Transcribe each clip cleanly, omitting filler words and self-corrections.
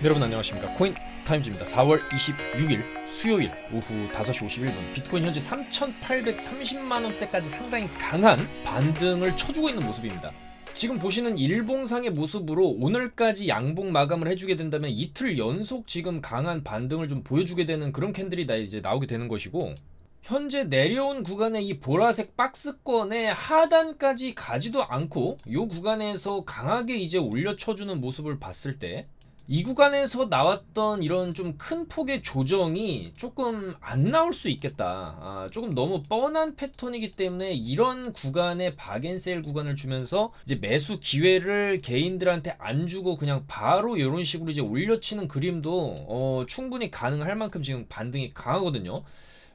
여러분 안녕하십니까. 코인 타임즈입니다. 4월 26일 수요일 오후 5시 51분 비트코인 현재 3,830만원대까지 상당히 강한 반등을 쳐주고 있는 모습입니다. 지금 보시는 일봉상의 모습으로 오늘까지 양봉 마감을 해주게 된다면 이틀 연속 지금 강한 반등을 좀 보여주게 되는 그런 캔들이 이제 나오게 되는 것이고, 현재 내려온 구간의 이 보라색 박스권의 하단까지 가지도 않고 이 구간에서 강하게 이제 올려쳐주는 모습을 봤을 때, 이 구간에서 나왔던 이런 좀 큰 폭의 조정이 조금 안 나올 수 있겠다. 조금 너무 뻔한 패턴이기 때문에 이런 구간에 박앤세일 구간을 주면서 이제 매수 기회를 개인들한테 안 주고 그냥 바로 이런 식으로 이제 올려치는 그림도 충분히 가능할 만큼 지금 반등이 강하거든요.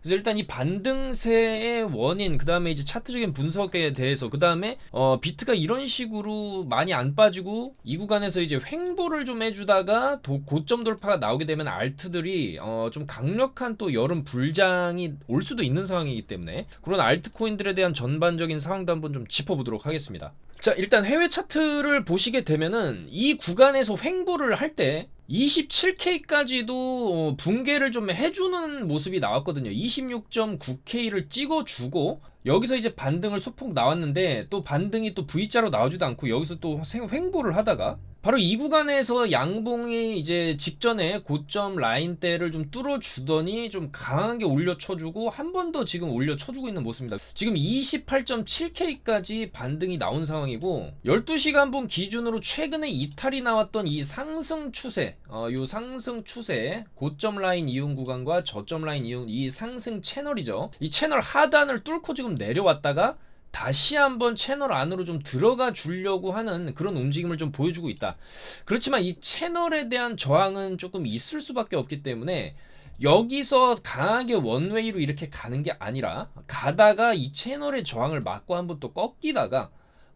그래서 일단 이 반등세의 원인, 그 다음에 이제 차트적인 분석에 대해서, 그 다음에 비트가 이런 식으로 많이 안 빠지고 이 구간에서 이제 횡보를 좀 해주다가 고점 돌파가 나오게 되면 알트들이 좀 강력한 또 여름 불장이 올 수도 있는 상황이기 때문에 그런 알트코인들에 대한 전반적인 상황도 한번 좀 짚어보도록 하겠습니다. 자, 일단 해외 차트를 보시게 되면은 이 구간에서 횡보를 할 때 27K까지도 붕괴를 좀 해주는 모습이 나왔거든요. 26.9K를 찍어주고 여기서 이제 반등을 소폭 나왔는데, 또 반등이 또 V자로 나오지도 않고 여기서 또 횡보를 하다가 바로 이 구간에서 양봉이 이제 직전에 고점 라인대를 좀 뚫어주더니 좀 강하게 올려쳐주고 한 번 더 지금 올려쳐주고 있는 모습입니다. 지금 28.7K까지 반등이 나온 상황이고, 12시간분 기준으로 최근에 이탈이 나왔던 이 상승 추세, 요 상승 추세, 고점 라인 이용 구간과 저점 라인 이용 이 상승 채널이죠. 이 채널 하단을 뚫고 지금 내려왔다가 다시 한번 채널 안으로 좀 들어가 주려고 하는 그런 움직임을 좀 보여주고 있다. 그렇지만 이 채널에 대한 저항은 조금 있을 수밖에 없기 때문에 여기서 강하게 원웨이로 이렇게 가는 게 아니라 가다가 이 채널의 저항을 맞고 한번 또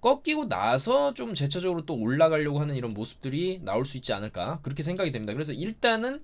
꺾이고 나서 좀 재차적으로 또 올라가려고 하는 이런 모습들이 나올 수 있지 않을까, 그렇게 생각이 됩니다. 그래서 일단은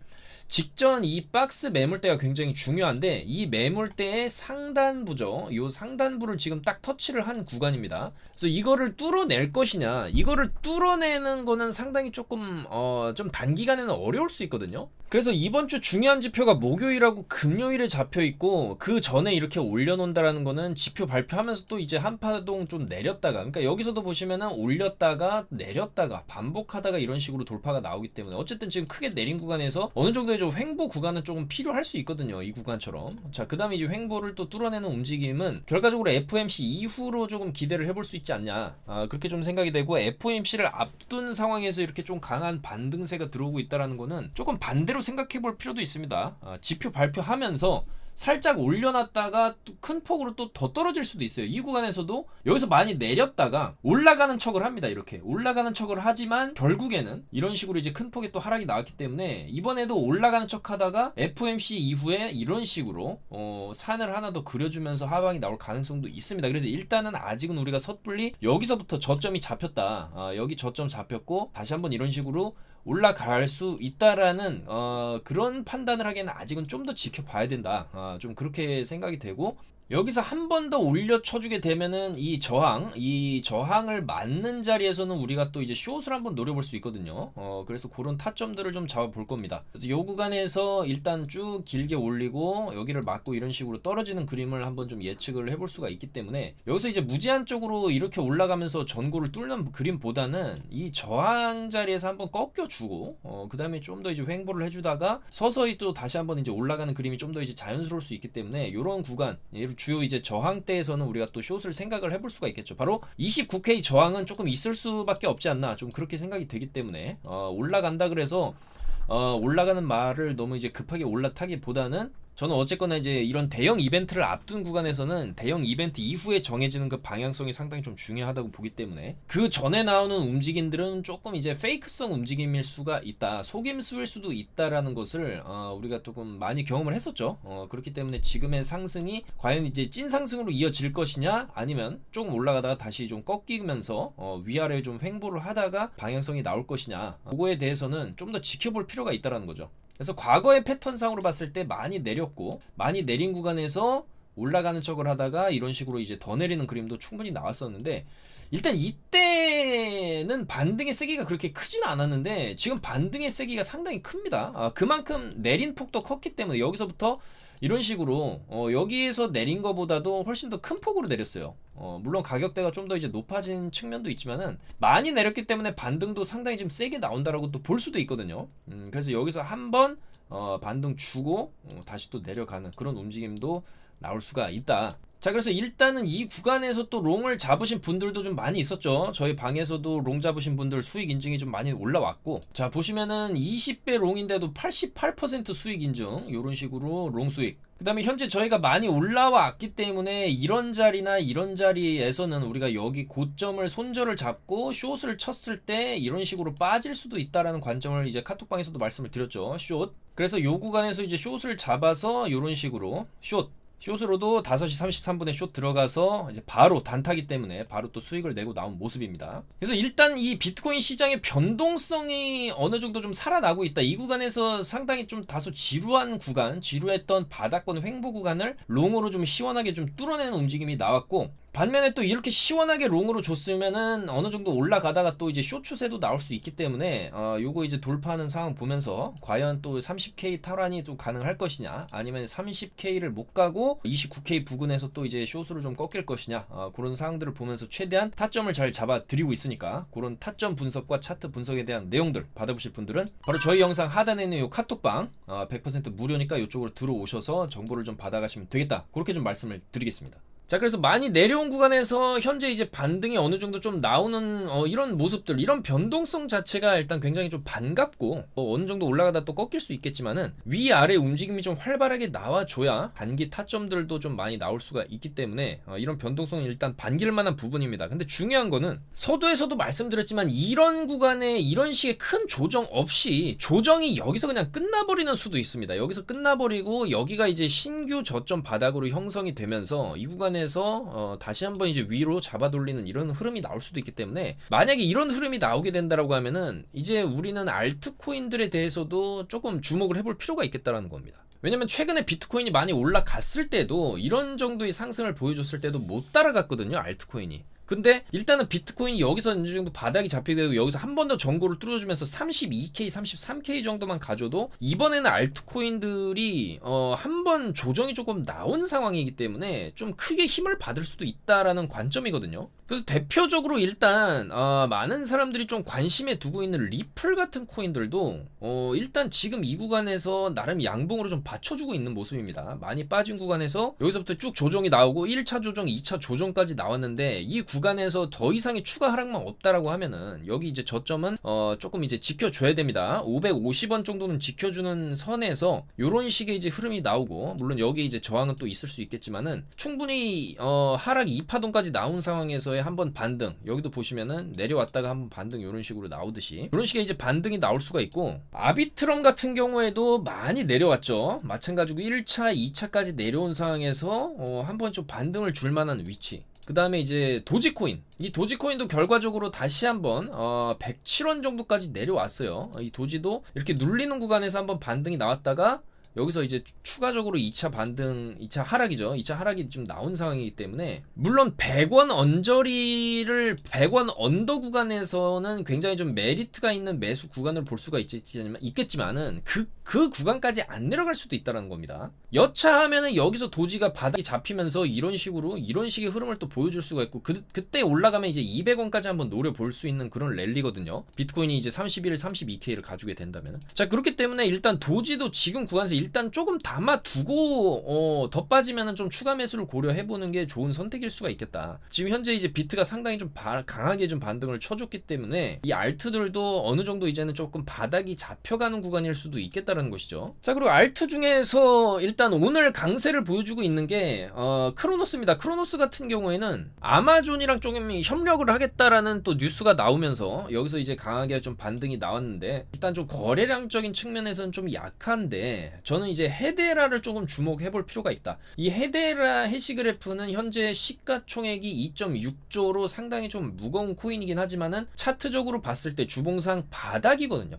직전 이 박스 매물대가 굉장히 중요한데, 이 매물대의 상단부죠. 이 상단부를 지금 딱 터치를 한 구간입니다. 그래서 이거를 뚫어낼 것이냐, 이거를 뚫어내는 거는 상당히 조금 좀 단기간에는 어려울 수 있거든요. 그래서 이번 주 중요한 지표가 목요일하고 금요일에 잡혀 있고, 그 전에 이렇게 올려놓는다라는 거는 지표 발표하면서 또 이제 한파동 좀 내렸다가, 그러니까 여기서도 보시면은 올렸다가 내렸다가 반복하다가 이런 식으로 돌파가 나오기 때문에 어쨌든 지금 크게 내린 구간에서 어느 정도의 좀 횡보 구간은 조금 필요할 수 있거든요, 이 구간처럼. 자, 그 다음에 이제 횡보를 또 뚫어내는 움직임은 결과적으로 FOMC 이후로 조금 기대를 해볼 수 있지 않냐, 그렇게 좀 생각이 되고, FOMC를 앞둔 상황에서 이렇게 좀 강한 반등세가 들어오고 있다는 거는 조금 반대로 생각해 볼 필요도 있습니다. 지표 발표하면서 살짝 올려놨다가 또 큰 폭으로 또 더 떨어질 수도 있어요. 이 구간에서도 여기서 많이 내렸다가 올라가는 척을 합니다. 이렇게 올라가는 척을 하지만 결국에는 이런 식으로 이제 큰 폭의 또 하락이 나왔기 때문에 이번에도 올라가는 척 하다가 FOMC 이후에 이런 식으로 산을 하나 더 그려주면서 하방이 나올 가능성도 있습니다. 그래서 일단은 아직은 우리가 섣불리 여기서부터 저점이 잡혔다, 여기 저점 잡혔고 다시 한번 이런 식으로 올라갈 수 있다라는 그런 판단을 하기에는 아직은 좀 더 지켜봐야 된다, 좀 그렇게 생각이 되고, 여기서 한 번 더 올려쳐주게 되면은 이 저항을 맞는 자리에서는 우리가 또 이제 숏을 한번 노려볼 수 있거든요. 그래서 그런 타점들을 좀 잡아볼 겁니다. 그래서 이 구간에서 일단 쭉 길게 올리고 여기를 맞고 이런 식으로 떨어지는 그림을 한번 좀 예측을 해볼 수가 있기 때문에, 여기서 이제 무제한 쪽으로 이렇게 올라가면서 전고를 뚫는 그림보다는 이 저항 자리에서 한번 꺾여주고 그 다음에 좀 더 이제 횡보를 해주다가 서서히 또 다시 한번 이제 올라가는 그림이 좀 더 이제 자연스러울 수 있기 때문에, 이런 구간, 주요 이제 저항대에서는 우리가 또 숏을 생각을 해볼 수가 있겠죠. 바로 29K 저항은 조금 있을 수밖에 없지 않나, 좀 그렇게 생각이 되기 때문에 올라간다 그래서 올라가는 말을 너무 이제 급하게 올라타기보다는, 저는 어쨌거나 이제 이런 대형 이벤트를 앞둔 구간에서는 대형 이벤트 이후에 정해지는 그 방향성이 상당히 좀 중요하다고 보기 때문에, 그 전에 나오는 움직임들은 조금 이제 페이크성 움직임일 수가 있다, 속임수일 수도 있다라는 것을 우리가 조금 많이 경험을 했었죠. 그렇기 때문에 지금의 상승이 과연 이제 찐 상승으로 이어질 것이냐, 아니면 조금 올라가다가 다시 좀 꺾이면서 위아래 좀 횡보를 하다가 방향성이 나올 것이냐, 그거에 대해서는 좀 더 지켜볼 필요가 있다라는 거죠. 그래서 과거의 패턴상으로 봤을 때 많이 내렸고, 많이 내린 구간에서 올라가는 척을 하다가 이런 식으로 이제 더 내리는 그림도 충분히 나왔었는데, 일단 이때 전에는 반등의 세기가 그렇게 크진 않았는데 지금 반등의 세기가 상당히 큽니다. 그만큼 내린 폭도 컸기 때문에 여기서부터 이런 식으로 여기에서 내린 것보다도 훨씬 더 큰 폭으로 내렸어요. 물론 가격대가 좀 더 이제 높아진 측면도 있지만은 많이 내렸기 때문에 반등도 상당히 좀 세게 나온다라고 또 볼 수도 있거든요. 그래서 여기서 한번 반등 주고 다시 또 내려가는 그런 움직임도 나올 수가 있다. 자, 그래서 일단은 이 구간에서 또 롱을 잡으신 분들도 좀 많이 있었죠. 저희 방에서도 롱 잡으신 분들 수익 인증이 좀 많이 올라왔고, 자 보시면은 20배 롱인데도 88% 수익 인증, 이런 식으로 롱 수익. 그 다음에 현재 저희가 많이 올라왔기 때문에 이런 자리나 이런 자리에서는 우리가 여기 고점을 손절을 잡고 숏을 쳤을 때 이런 식으로 빠질 수도 있다라는 관점을 이제 카톡방에서도 말씀을 드렸죠. 숏. 그래서 요 구간에서 이제 숏을 잡아서 이런 식으로 숏으로도 5시 33분에 숏 들어가서 이제 바로 단타기 때문에 바로 또 수익을 내고 나온 모습입니다. 그래서 일단 이 비트코인 시장의 변동성이 어느 정도 좀 살아나고 있다. 이 구간에서 상당히 좀 다소 지루한 구간, 지루했던 바닥권 횡보 구간을 롱으로 좀 시원하게 좀 뚫어내는 움직임이 나왔고, 반면에 또 이렇게 시원하게 롱으로 줬으면은 어느 정도 올라가다가 또 이제 숏 추세도 나올 수 있기 때문에 요거 이제 돌파하는 상황 보면서 과연 또 30K 탈환이 좀 가능할 것이냐, 아니면 30K를 못 가고 29K 부근에서 또 이제 숏으로 좀 꺾일 것이냐, 그런 상황들을 보면서 최대한 타점을 잘 잡아 드리고 있으니까 그런 타점 분석과 차트 분석에 대한 내용들 받아보실 분들은 바로 저희 영상 하단에 있는 요 카톡방 100% 무료니까 이쪽으로 들어오셔서 정보를 좀 받아가시면 되겠다, 그렇게 좀 말씀을 드리겠습니다. 자, 그래서 많이 내려온 구간에서 현재 이제 반등이 어느 정도 좀 나오는 이런 모습들, 이런 변동성 자체가 일단 굉장히 좀 반갑고, 어느 정도 올라가다 또 꺾일 수 있겠지만은 위아래 움직임이 좀 활발하게 나와줘야 단기 타점들도 좀 많이 나올 수가 있기 때문에 이런 변동성은 일단 반길 만한 부분입니다. 근데 중요한 거는 서두에서도 말씀드렸지만 이런 구간에 이런 식의 큰 조정 없이 조정이 여기서 그냥 끝나버리는 수도 있습니다. 여기서 끝나버리고 여기가 이제 신규 저점 바닥으로 형성이 되면서 이 구간에 다시 한번 이제 위로 잡아 돌리는 이런 흐름이 나올 수도 있기 때문에, 만약에 이런 흐름이 나오게 된다라고 하면은 이제 우리는 알트코인들에 대해서도 조금 주목을 해볼 필요가 있겠다라는 겁니다. 왜냐면 최근에 비트코인이 많이 올라갔을 때도 이런 정도의 상승을 보여줬을 때도 못 따라갔거든요, 알트코인이. 근데 일단은 비트코인이 여기서 어느 정도 바닥이 잡히게 되고 여기서 한 번 더 전고를 뚫어주면서 32K, 33K 정도만 가져도 이번에는 알트코인들이 한 번 조정이 조금 나온 상황이기 때문에 좀 크게 힘을 받을 수도 있다라는 관점이거든요. 그래서 대표적으로 일단 많은 사람들이 좀 관심에 두고 있는 리플 같은 코인들도 일단 지금 이 구간에서 나름 양봉으로 좀 받쳐주고 있는 모습입니다. 많이 빠진 구간에서 여기서부터 쭉 조정이 나오고 1차 조정, 2차 조정까지 나왔는데 이 구간에서 더 이상의 추가 하락만 없다라고 하면은 여기 이제 저점은 조금 이제 지켜줘야 됩니다. 550원 정도는 지켜주는 선에서 요런 식의 이제 흐름이 나오고, 물론 여기 이제 저항은 또 있을 수 있겠지만은 충분히 하락 2파동까지 나온 상황에서의 한번 반등, 여기도 보시면은 내려왔다가 한번 반등 요런 식으로 나오듯이 이런 식의 이제 반등이 나올 수가 있고, 아비트럼 같은 경우에도 많이 내려왔죠. 마찬가지고 1차, 2차까지 내려온 상황에서 한번 좀 반등을 줄 만한 위치. 그 다음에 이제 도지코인, 이 도지코인도 결과적으로 다시 한번 107원 정도까지 내려왔어요. 이 도지도 이렇게 눌리는 구간에서 한번 반등이 나왔다가 여기서 이제 추가적으로 2차 반등, 2차 하락이죠. 2차 하락이 좀 나온 상황이기 때문에, 물론 100원 언저리를 100원 언더 구간에서는 굉장히 좀 메리트가 있는 매수 구간을 볼 수가 있겠지만은 그 구간까지 안 내려갈 수도 있다는 겁니다. 여차하면은 여기서 도지가 바닥이 잡히면서 이런 식의 흐름을 또 보여줄 수가 있고, 그때 올라가면 이제 200원까지 한번 노려볼 수 있는 그런 랠리거든요. 비트코인이 이제 31일 32K를 가지게 된다면. 자, 그렇기 때문에 일단 도지도 지금 구간에서 일단 조금 담아두고 더 빠지면은 좀 추가 매수를 고려해보는 게 좋은 선택일 수가 있겠다. 지금 현재 이제 비트가 상당히 좀 강하게 좀 반등을 쳐줬기 때문에 이 알트들도 어느 정도 이제는 조금 바닥이 잡혀가는 구간일 수도 있겠다라는 것이죠. 자, 그리고 알트 중에서 일단 오늘 강세를 보여주고 있는 게 크로노스입니다. 크로노스 같은 경우에는 아마존이랑 조금 협력을 하겠다라는 또 뉴스가 나오면서 여기서 이제 강하게 좀 반등이 나왔는데, 일단 좀 거래량적인 측면에서는 좀 약한데 저는 이제 헤데라를 조금 주목해 볼 필요가 있다. 이 헤데라 해시그래프는 현재 시가총액이 2.6조로 상당히 좀 무거운 코인이긴 하지만은 차트적으로 봤을 때 주봉상 바닥이거든요.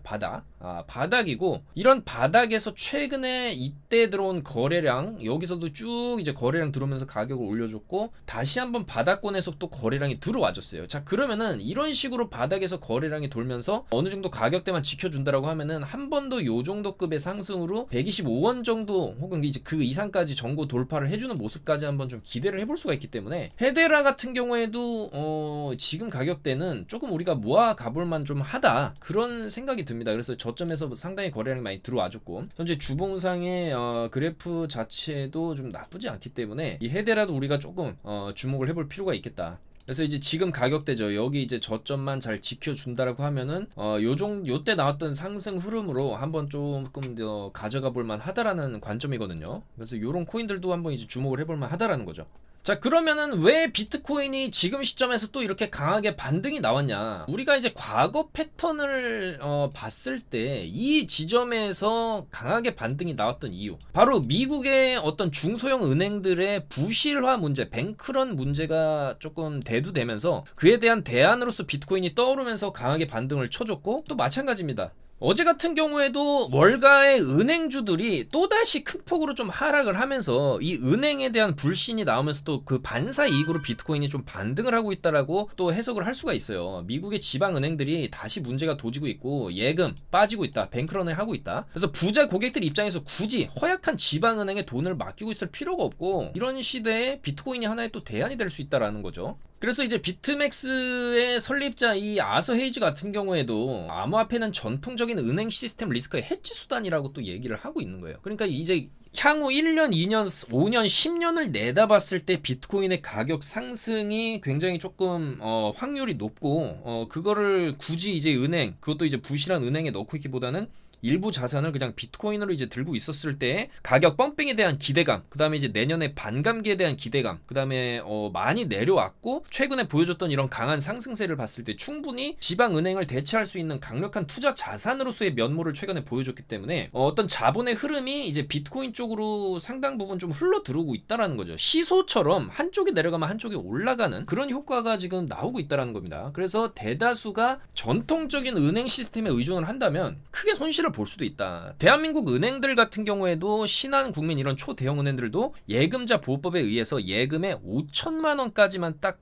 바닥이고, 이런 바닥에서 최근에 이때 들어온 거래량, 여기서도 쭉 이제 거래량 들어오면서 가격을 올려줬고, 다시 한번 바닥권에서 또 거래량이 들어와줬어요. 자, 그러면은 이런 식으로 바닥에서 거래량이 돌면서 어느 정도 가격대만 지켜준다라고 하면은 한 번 더 요 정도 급의 상승으로 125원 정도 혹은 이제 그 이상까지 전고 돌파를 해주는 모습까지 한번 좀 기대를 해볼 수가 있기 때문에, 헤데라 같은 경우에도 지금 가격대는 조금 우리가 모아 가볼만 좀 하다, 그런 생각이 듭니다. 그래서 저점에서 상당히 거래량이 많이 들어와줬고, 현재 주봉상의 그래프 자체도 좀 나쁘지 않기 때문에 이 헤데라도 우리가 조금 주목을 해볼 필요가 있겠다. 그래서 이제 지금 가격대죠. 여기 이제 저점만 잘 지켜준다라고 하면은 요때 나왔던 상승 흐름으로 한번 조금 더 가져가 볼만 하다라는 관점이거든요. 그래서 요런 코인들도 한번 이제 주목을 해볼 만 하다라는 거죠. 자, 그러면은 왜 비트코인이 지금 시점에서 또 이렇게 강하게 반등이 나왔냐? 우리가 이제 과거 패턴을 봤을 때 이 지점에서 강하게 반등이 나왔던 이유, 바로 미국의 어떤 중소형 은행들의 부실화 문제, 뱅크런 문제가 조금 대두되면서 그에 대한 대안으로서 비트코인이 떠오르면서 강하게 반등을 쳐줬고, 또 마찬가지입니다. 어제 같은 경우에도 월가의 은행주들이 또다시 큰 폭으로 좀 하락을 하면서 이 은행에 대한 불신이 나오면서 또 그 반사 이익으로 비트코인이 좀 반등을 하고 있다라고 또 해석을 할 수가 있어요. 미국의 지방 은행들이 다시 문제가 도지고 있고 예금 빠지고 있다, 뱅크런을 하고 있다. 그래서 부자 고객들 입장에서 굳이 허약한 지방 은행에 돈을 맡기고 있을 필요가 없고, 이런 시대에 비트코인이 하나의 또 대안이 될 수 있다라는 거죠. 그래서 이제 비트맥스의 설립자 이 아서 헤이즈 같은 경우에도 암호화폐는 전통적인 은행 시스템 리스크의 해치 수단이라고 또 얘기를 하고 있는 거예요. 그러니까 이제 향후 1년, 2년, 5년, 10년을 내다봤을 때 비트코인의 가격 상승이 굉장히 조금 확률이 높고, 그거를 굳이 이제 은행, 그것도 이제 부실한 은행에 넣고 있기보다는 일부 자산을 그냥 비트코인으로 이제 들고 있었을 때 가격 펌핑에 대한 기대감, 그 다음에 이제 내년에 반감기에 대한 기대감, 그 다음에 많이 내려왔고 최근에 보여줬던 이런 강한 상승세를 봤을 때 충분히 지방은행을 대체할 수 있는 강력한 투자 자산으로서의 면모를 최근에 보여줬기 때문에 어떤 자본의 흐름이 이제 비트코인 쪽으로 상당 부분 좀 흘러 들어오고 있다라는 거죠. 시소처럼 한쪽에 내려가면 한쪽에 올라가는 그런 효과가 지금 나오고 있다라는 겁니다. 그래서 대다수가 전통적인 은행 시스템에 의존을 한다면 크게 손실을 볼 수도 있다. 대한민국 은행들 같은 경우에도 신한국민 이런 초대형 은행들도 예금자 보호법에 의해서 예금의 5천만 원까지만 딱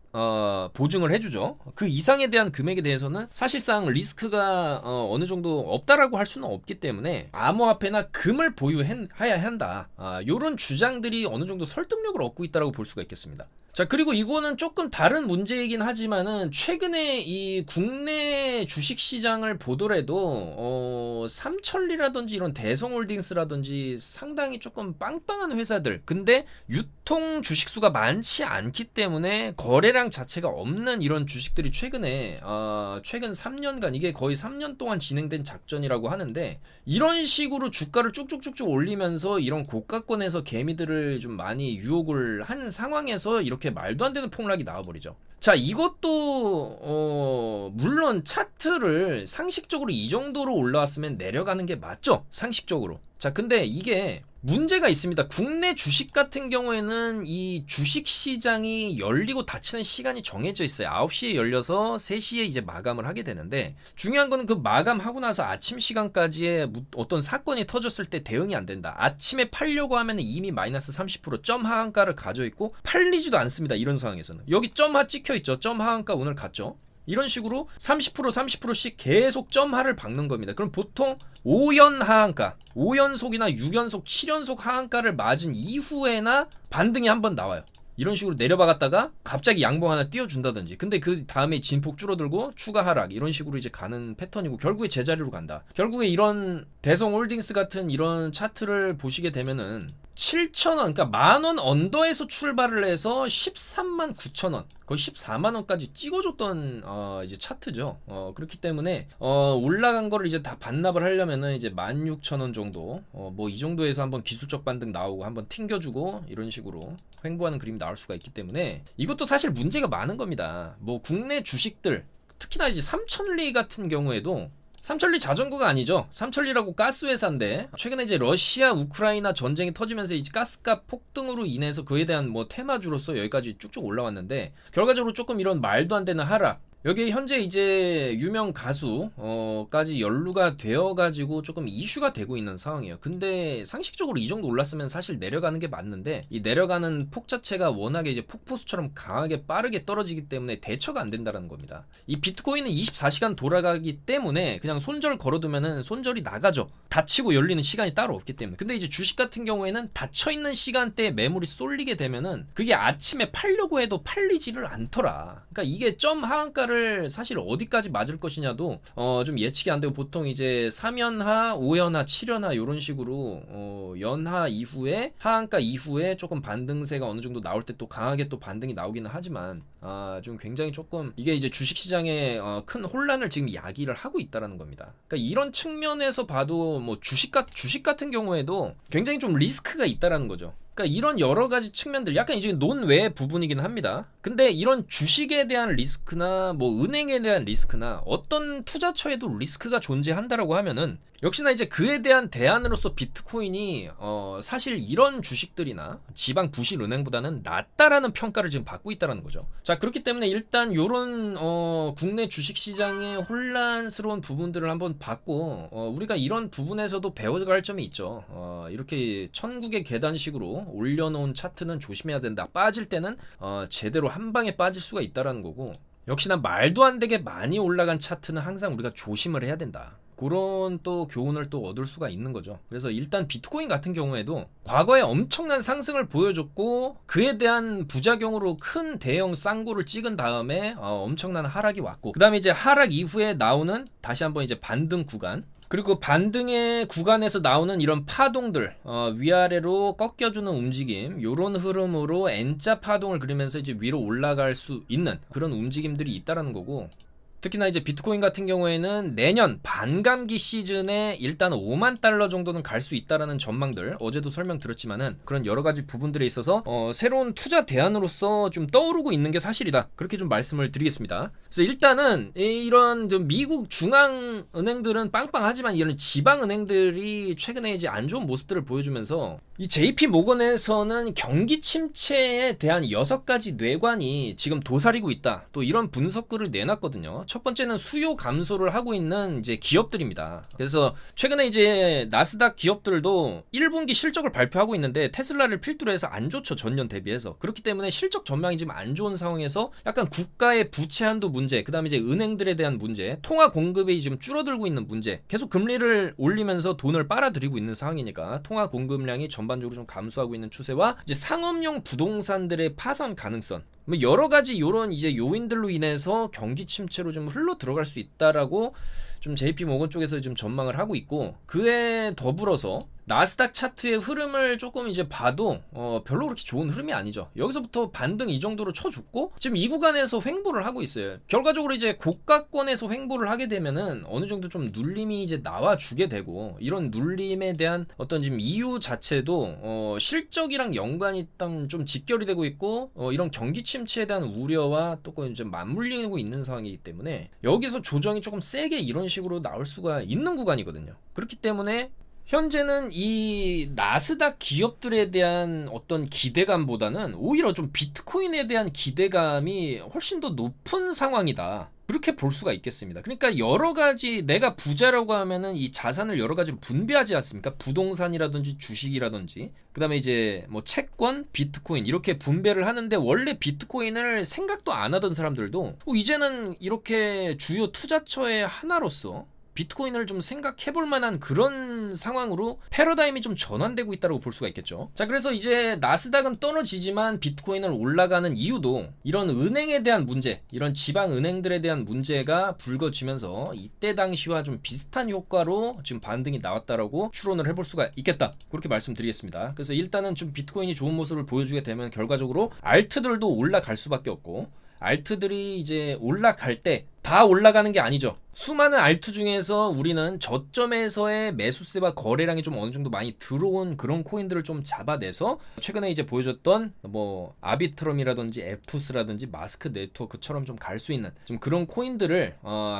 보증을 해주죠. 그 이상에 대한 금액에 대해서는 사실상 리스크가 어느 정도 없다라고 할 수는 없기 때문에 암호화폐나 금을 보유해야 한다. 이런 주장들이 어느 정도 설득력을 얻고 있다라고 볼 수가 있겠습니다. 자, 그리고 이거는 조금 다른 문제이긴 하지만은 최근에 이 국내 주식시장을 보더라도 삼천리라든지 이런 대성홀딩스라든지 상당히 조금 빵빵한 회사들, 근데 유통 주식수가 많지 않기 때문에 거래량 자체가 없는 이런 주식들이 최근에 최근 3년간 이게 거의 3년 동안 진행된 작전이라고 하는데, 이런 식으로 주가를 쭉쭉쭉쭉 올리면서 이런 고가권에서 개미들을 좀 많이 유혹을 한 상황에서 이렇게 말도 안 되는 폭락이 나와버리죠. 자, 이것도 물론 차트를 상식적으로 이 정도로 올라왔으면 내려가는 게 맞죠, 상식적으로. 자, 근데 이게 문제가 있습니다. 국내 주식 같은 경우에는 이 주식 시장이 열리고 닫히는 시간이 정해져 있어요. 9시에 열려서 3시에 이제 마감을 하게 되는데, 중요한 거는 그 마감하고 나서 아침 시간까지의 어떤 사건이 터졌을 때 대응이 안 된다. 아침에 팔려고 하면 이미 마이너스 30% 점 하한가를 가져 있고 팔리지도 않습니다. 이런 상황에서는 여기 점 하 찍혀 있죠. 점 하한가 오늘 갔죠. 이런 식으로 30%씩 계속 점하를 박는 겁니다. 그럼 보통 5연 하한가, 5연속이나 6연속, 7연속 하한가를 맞은 이후에나 반등이 한번 나와요. 이런 식으로 내려박았다가 갑자기 양봉 하나 띄워준다든지, 근데 그 다음에 진폭 줄어들고 추가 하락, 이런 식으로 이제 가는 패턴이고 결국에 제자리로 간다. 결국에 이런 대성홀딩스 같은 이런 차트를 보시게 되면은 7,000원, 그러니까 만원 언더에서 출발을 해서 13만 9천원, 거의 14만 원까지 찍어줬던 이제 차트죠. 그렇기 때문에 올라간 거를 이제 다 반납을 하려면은 이제 16,000원 정도, 뭐 이 정도에서 한번 기술적 반등 나오고 한번 튕겨주고 이런 식으로 횡보하는 그림이 나올 수가 있기 때문에 이것도 사실 문제가 많은 겁니다. 뭐 국내 주식들, 특히나 이제 삼천리 같은 경우에도 삼천리 자전거가 아니죠. 삼천리라고 가스 회사인데 최근에 이제 러시아 우크라이나 전쟁이 터지면서 이제 가스값 폭등으로 인해서 그에 대한 뭐 테마주로서 여기까지 쭉쭉 올라왔는데 결과적으로 조금 이런 말도 안 되는 하락, 여기 현재 이제 유명 가수까지 연루가 되어가지고 조금 이슈가 되고 있는 상황이에요. 근데 상식적으로 이 정도 올랐으면 사실 내려가는 게 맞는데 이 내려가는 폭 자체가 워낙에 이제 폭포수처럼 강하게 빠르게 떨어지기 때문에 대처가 안 된다는 겁니다. 이 비트코인은 24시간 돌아가기 때문에 그냥 손절 걸어두면은 손절이 나가죠. 닫히고 열리는 시간이 따로 없기 때문에. 근데 이제 주식 같은 경우에는 닫혀있는 시간대에 매물이 쏠리게 되면은 그게 아침에 팔려고 해도 팔리지를 않더라. 그러니까 이게 점 하한가를 사실 어디까지 맞을 것이냐도 좀 예측이 안 되고, 보통 이제 3연하, 5연하, 7연하 이런 식으로 연하 이후에 하한가 이후에 조금 반등세가 어느 정도 나올 때 또 강하게 또 반등이 나오기는 하지만 좀 굉장히 조금 이게 이제 주식시장에 큰 혼란을 지금 야기를 하고 있다라는 겁니다. 그러니까 이런 측면에서 봐도 뭐 주식 같은 경우에도 굉장히 좀 리스크가 있다라는 거죠. 그러니까 이런 여러 가지 측면들, 약간 이제 논외 부분이긴 합니다. 근데 이런 주식에 대한 리스크나 뭐 은행에 대한 리스크나 어떤 투자처에도 리스크가 존재한다라고 하면은 역시나 이제 그에 대한 대안으로서 비트코인이 사실 이런 주식들이나 지방 부실 은행보다는 낫다라는 평가를 지금 받고 있다라는 거죠. 자, 그렇기 때문에 일단 요런 국내 주식 시장의 혼란스러운 부분들을 한번 봤고, 우리가 이런 부분에서도 배워갈 점이 있죠. 이렇게 천국의 계단식으로 올려놓은 차트는 조심해야 된다. 빠질 때는 제대로 한 방에 빠질 수가 있다라는 거고, 역시나 말도 안 되게 많이 올라간 차트는 항상 우리가 조심을 해야 된다. 그런 또 교훈을 또 얻을 수가 있는 거죠. 그래서 일단 비트코인 같은 경우에도 과거에 엄청난 상승을 보여줬고 그에 대한 부작용으로 큰 대형 쌍고를 찍은 다음에 엄청난 하락이 왔고, 그 다음에 이제 하락 이후에 나오는 다시 한번 이제 반등 구간, 그리고 반등의 구간에서 나오는 이런 파동들, 위아래로 꺾여주는 움직임, 요런 흐름으로 N자 파동을 그리면서 이제 위로 올라갈 수 있는 그런 움직임들이 있다라는 거고, 특히나 이제 비트코인 같은 경우에는 내년 반감기 시즌에 일단 5만 달러 정도는 갈 수 있다라는 전망들, 어제도 설명드렸지만은 그런 여러 가지 부분들에 있어서 새로운 투자 대안으로서 좀 떠오르고 있는 게 사실이다. 그렇게 좀 말씀을 드리겠습니다. 그래서 일단은 이런 좀 미국 중앙 은행들은 빵빵하지만 이런 지방 은행들이 최근에 이제 안 좋은 모습들을 보여주면서 이 JP 모건에서는 경기 침체에 대한 6가지 뇌관이 지금 도사리고 있다. 또 이런 분석글을 내놨거든요. 첫 번째는 수요 감소를 하고 있는 이제 기업들입니다. 그래서 최근에 이제 나스닥 기업들도 1분기 실적을 발표하고 있는데 테슬라를 필두로 해서 안 좋죠. 전년 대비해서. 그렇기 때문에 실적 전망이 지금 안 좋은 상황에서 약간 국가의 부채 한도 문제, 그 다음에 이제 은행들에 대한 문제, 통화 공급이 지금 줄어들고 있는 문제, 계속 금리를 올리면서 돈을 빨아들이고 있는 상황이니까 통화 공급량이 전반적으로 좀 감소하고 있는 추세와 이제 상업용 부동산들의 파산 가능성, 뭐 여러 가지 요런 이제 요인들로 인해서 경기 침체로 좀 흘러 들어갈 수 있다라고 좀 JP 모건 쪽에서 좀 전망을 하고 있고, 그에 더불어서 나스닥 차트의 흐름을 조금 이제 봐도 별로 그렇게 좋은 흐름이 아니죠. 여기서부터 반등 이 정도로 쳐줬고 지금 이 구간에서 횡보를 하고 있어요. 결과적으로 이제 고가권에서 횡보를 하게 되면은 어느 정도 좀 눌림이 이제 나와주게 되고, 이런 눌림에 대한 어떤 지금 이유 자체도 실적이랑 연관이 일단 좀 직결이 되고 있고, 이런 경기 침체에 대한 우려와 또 이제 맞물리고 있는 상황이기 때문에 여기서 조정이 조금 세게 이런 식으로 나올 수가 있는 구간이거든요. 그렇기 때문에 현재는 이 나스닥 기업들에 대한 어떤 기대감보다는 오히려 좀 비트코인에 대한 기대감이 훨씬 더 높은 상황이다. 그렇게 볼 수가 있겠습니다. 그러니까 여러 가지, 내가 부자라고 하면은 이 자산을 여러 가지로 분배하지 않습니까? 부동산이라든지 주식이라든지, 그 다음에 이제 뭐 채권, 비트코인 이렇게 분배를 하는데, 원래 비트코인을 생각도 안 하던 사람들도 이제는 이렇게 주요 투자처의 하나로서 비트코인을 좀 생각해볼 만한 그런 상황으로 패러다임이 좀 전환되고 있다고 볼 수가 있겠죠. 자, 그래서 이제 나스닥은 떨어지지만 비트코인은 올라가는 이유도 이런 은행에 대한 문제, 이런 지방 은행들에 대한 문제가 불거지면서 이때 당시와 좀 비슷한 효과로 지금 반등이 나왔다라고 추론을 해볼 수가 있겠다. 그렇게 말씀드리겠습니다. 그래서 일단은 좀 비트코인이 좋은 모습을 보여주게 되면 결과적으로 알트들도 올라갈 수밖에 없고, 알트들이 이제 올라갈 때 다 올라가는 게 아니죠. 수많은 알트 중에서 우리는 저점에서의 매수세와 거래량이 좀 어느 정도 많이 들어온 그런 코인들을 좀 잡아내서 최근에 이제 보여줬던 뭐 아비트럼이라든지 앱토스라든지 마스크 네트워크처럼 좀 갈 수 있는 좀 그런 코인들을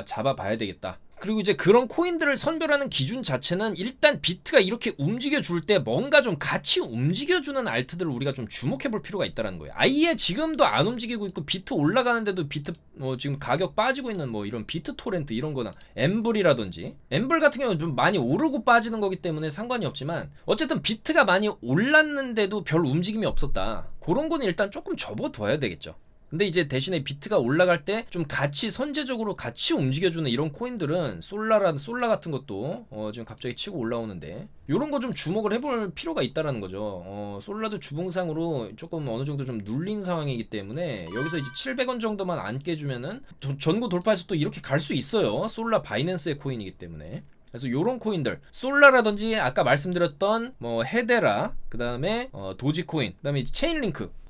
잡아봐야 되겠다. 그리고 이제 그런 코인들을 선별하는 기준 자체는 일단 비트가 이렇게 움직여줄 때 뭔가 좀 같이 움직여주는 알트들을 우리가 좀 주목해볼 필요가 있다는 거예요. 아예 지금도 안 움직이고 있고 비트 올라가는데도 비트 지금 가격 빠지고 있는 뭐 이런 비트 토렌트 이런 거나 엠블이라든지, 엠블 같은 경우는 좀 많이 오르고 빠지는 거기 때문에 상관이 없지만 어쨌든 비트가 많이 올랐는데도 별 움직임이 없었다. 그런 거는 일단 조금 접어둬야 되겠죠. 근데 이제 대신에 비트가 올라갈 때 좀 같이 선제적으로 같이 움직여주는 이런 코인들은 솔라 같은 것도 지금 갑자기 치고 올라오는데 이런 거 좀 주목을 해볼 필요가 있다라는 거죠. 솔라도 주봉상으로 조금 어느 정도 좀 눌린 상황이기 때문에 여기서 이제 700원 정도만 안 깨주면은 전고 돌파해서 또 이렇게 갈 수 있어요. 솔라 바이낸스의 코인이기 때문에. 그래서 요런 코인들, 솔라라든지 아까 말씀드렸던 뭐 헤데라, 그 다음에 도지코인, 그 다음에 이제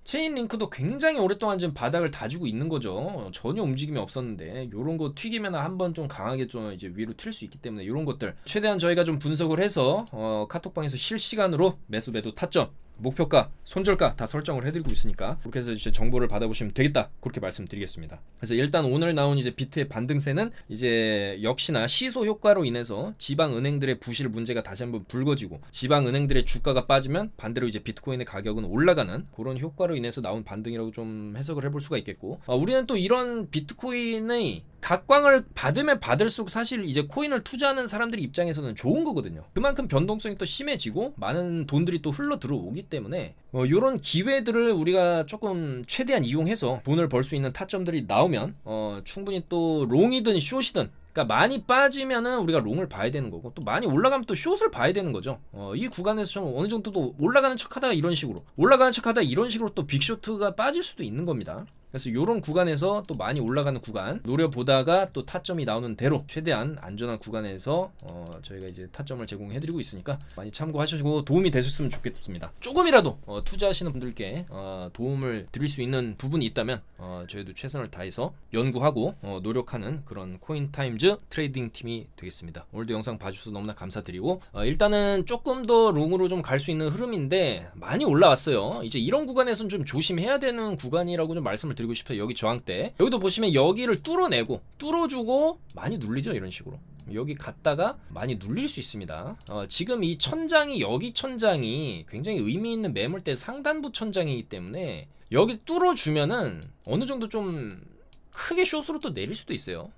체인링크도 굉장히 오랫동안 지금 바닥을 다지고 있는 거죠. 전혀 움직임이 없었는데 요런 거 튀기면 한번 좀 강하게 좀 이제 위로 튈 수 있기 때문에 요런 것들 최대한 저희가 좀 분석을 해서 카톡방에서 실시간으로 매수 매도 타점 목표가, 손절가 다 설정을 해드리고 있으니까 그렇게 해서 이제 정보를 받아보시면 되겠다 그렇게 말씀드리겠습니다. 그래서 일단 오늘 나온 이제 비트의 반등세는 이제 역시나 시소 효과로 인해서 지방 은행들의 부실 문제가 다시 한번 불거지고 지방 은행들의 주가가 빠지면 반대로 이제 비트코인의 가격은 올라가는 그런 효과로 인해서 나온 반등이라고 좀 해석을 해볼 수가 있겠고, 우리는 또 이런 비트코인의 각광을 받으면 받을수록 사실 이제 코인을 투자하는 사람들 입장에서는 좋은 거거든요. 그만큼 변동성이 또 심해지고 많은 돈들이 또 흘러 들어오기 때문에 이런 기회들을 우리가 조금 최대한 이용해서 돈을 벌 수 있는 타점들이 나오면 충분히 또 롱이든 숏이든, 그러니까 많이 빠지면은 우리가 롱을 봐야 되는 거고 또 많이 올라가면 또 숏을 봐야 되는 거죠. 이 구간에서 좀 어느 정도 또 올라가는 척하다가 이런 식으로 또 빅쇼트가 빠질 수도 있는 겁니다. 그래서 이런 구간에서 또 많이 올라가는 구간 노려보다가 또 타점이 나오는 대로 최대한 안전한 구간에서 저희가 이제 타점을 제공해드리고 있으니까 많이 참고하시고 도움이 되셨으면 좋겠습니다. 조금이라도 투자하시는 분들께 도움을 드릴 수 있는 부분이 있다면 저희도 최선을 다해서 연구하고 노력하는 그런 코인타임즈 트레이딩 팀이 되겠습니다. 오늘도 영상 봐주셔서 너무나 감사드리고 일단은 조금 더 롱으로 좀 갈 수 있는 흐름인데 많이 올라왔어요. 이제 이런 구간에서는 좀 조심해야 되는 구간이라고 좀 말씀을 드리고 싶어요. 여기 저항대 여기도 보시면 여기를 뚫어주고 많이 눌리죠. 이런 식으로 여기 갔다가 많이 눌릴 수 있습니다. 지금 이 천장이 여기 천장이 굉장히 의미 있는 매물대 상단부 천장이기 때문에 여기 뚫어주면은 어느 정도 좀 크게 숏으로 또 내릴 수도 있어요.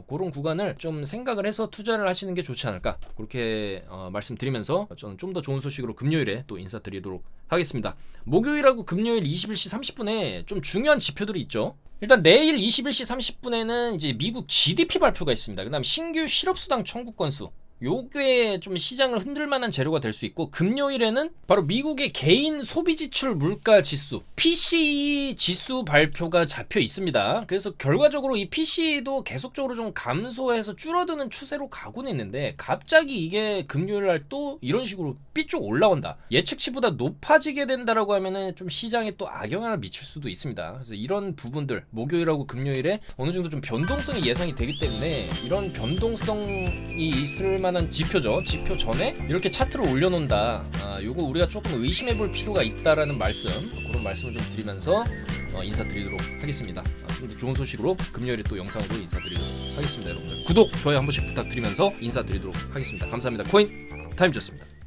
그런 구간을 좀 생각을 해서 투자를 하시는 게 좋지 않을까 그렇게 말씀드리면서 저는 좀 더 좋은 소식으로 금요일에 또 인사드리도록 하겠습니다. 목요일하고 금요일 21시 30분에 좀 중요한 지표들이 있죠. 일단 내일 21시 30분에는 이제 미국 GDP 발표가 있습니다. 그 다음 신규 실업수당 청구 건수, 요게 좀 시장을 흔들 만한 재료가 될 수 있고, 금요일에는 바로 미국의 개인 소비지출 물가 지수 PCE 지수 발표가 잡혀 있습니다. 그래서 결과적으로 이 PCE도 계속적으로 좀 감소해서 줄어드는 추세로 가고는 있는데 갑자기 이게 금요일날 또 이런 식으로 삐쭉 올라온다, 예측치보다 높아지게 된다라고 하면은 좀 시장에 또 악영향을 미칠 수도 있습니다. 그래서 이런 부분들 목요일하고 금요일에 어느 정도 좀 변동성이 예상이 되기 때문에 이런 변동성이 있을 만한 지표죠. 지표 전에 이렇게 차트를 올려놓는다. 요거 우리가 조금 의심해볼 필요가 있다라는 말씀, 그런 말씀을 좀 드리면서 인사드리도록 하겠습니다. 좀 더 좋은 소식으로 금요일에 또 영상으로 인사드리도록 하겠습니다. 여러분들 구독, 좋아요 한 번씩 부탁드리면서 인사드리도록 하겠습니다. 감사합니다. 코인 타임즈였습니다.